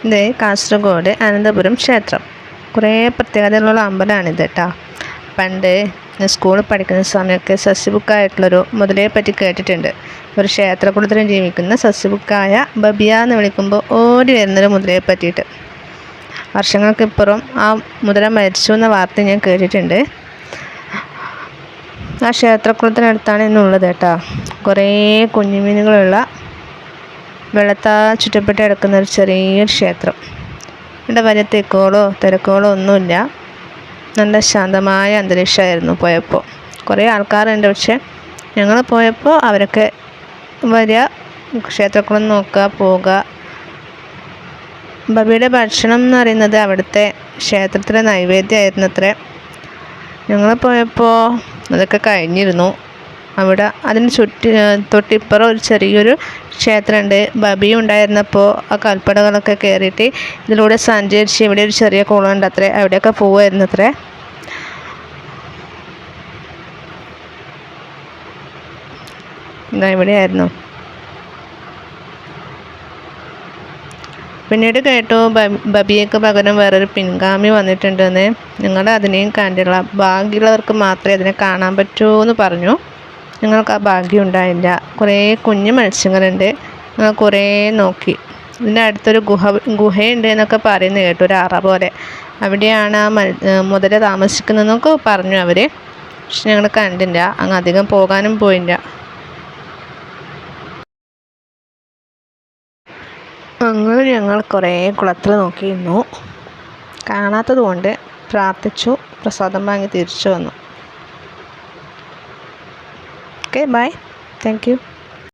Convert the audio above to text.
ഇത് കാസർഗോഡ് അനന്തപുരം ക്ഷേത്രം. കുറേ പ്രത്യേകതകളുള്ള അമ്പലമാണിത് കേട്ടോ. പണ്ട് ഞാൻ സ്കൂളിൽ പഠിക്കുന്ന സമയമൊക്കെ സസ്യബുക്കായിട്ടുള്ളൊരു മുതലയെ പറ്റി കേട്ടിട്ടുണ്ട്. ഒരു ക്ഷേത്രകുളത്തിൽ ജീവിക്കുന്ന സസ്യബുക്കായ ബബിയ എന്ന് വിളിക്കുമ്പോൾ ഓടി വരുന്നൊരു മുതലയെ പറ്റിയിട്ട്. വർഷങ്ങൾക്കിപ്പുറം ആ മുതല മരിച്ചു എന്ന വാർത്ത ഞാൻ കേട്ടിട്ടുണ്ട്. ആ ക്ഷേത്രക്കുളത്തിനടുത്താണ് ഇന്നുള്ളത് കേട്ടോ. കുറേ കുഞ്ഞുമീനുകളുള്ള വെള്ളത്താൽ ചുറ്റപ്പെട്ട് കിടക്കുന്ന ഒരു ചെറിയൊരു ക്ഷേത്രം. ഇവിടെ വലിയ തിരക്കുകളോ ഒന്നുമില്ല. നല്ല ശാന്തമായ അന്തരീക്ഷമായിരുന്നു പോയപ്പോൾ. കുറേ ആൾക്കാരുണ്ട്, പക്ഷെ ഞങ്ങൾ പോയപ്പോൾ അവരൊക്കെ വരിക, ക്ഷേത്രക്കുളം നോക്കുക, പോവുക. ബബിയുടെ ഭക്ഷണം എന്ന് പറയുന്നത് അവിടുത്തെ ക്ഷേത്രത്തിലെ നൈവേദ്യമായിരുന്നു അത്രേ. ഞങ്ങൾ പോയപ്പോൾ അതൊക്കെ കഴിഞ്ഞിരുന്നു. അവിടെ അതിന് തൊട്ടിപ്പുറം ഒരു ചെറിയൊരു ക്ഷേത്രമുണ്ട്. ബബിയും ഉണ്ടായിരുന്നപ്പോൾ ആ കൽപ്പടകളൊക്കെ കയറിയിട്ട് ഇതിലൂടെ സഞ്ചരിച്ച് ഇവിടെ ഒരു ചെറിയ കുളമുണ്ട് അത്രേ, അവിടെയൊക്കെ പോവുമായിരുന്നു അത്രേ. ഇവിടെയായിരുന്നു. പിന്നീട് കേട്ടു ബബിയക്ക് പകരം വേറൊരു പിൻഗാമി വന്നിട്ടുണ്ടെന്ന്. നിങ്ങൾ അതിനെയും കണ്ടില്ല, ഭാഗ്യമുള്ളവർക്ക് മാത്രമേ അതിനെ കാണാൻ പറ്റൂ എന്ന് പറഞ്ഞു. ഞങ്ങൾക്ക് ആ ഭാഗ്യം ഉണ്ടായില്ല. കുറേ കുഞ്ഞു മത്സ്യങ്ങളുണ്ട്. ഞങ്ങൾ കുറേ നോക്കി. ഇതിൻ്റെ അടുത്തൊരു ഗുഹയുണ്ട് എന്നൊക്കെ പറയുന്നത് കേട്ടു, ഒരു അറ പോലെ. അവിടെയാണ് ആ മുതല താമസിക്കുന്നതെന്നൊക്കെ പറഞ്ഞു അവർ. പക്ഷെ ഞങ്ങൾ കണ്ടില്ല, അങ്ങ് അധികം പോകാനും പോയില്ല. അങ്ങനെ ഞങ്ങൾ കുറേ കുളത്തിൽ നോക്കിയിരുന്നു. കാണാത്തത് കൊണ്ട് പ്രാർത്ഥിച്ചു, പ്രസാദം വാങ്ങി തിരിച്ചു വന്നു. Okay, bye. Thank you.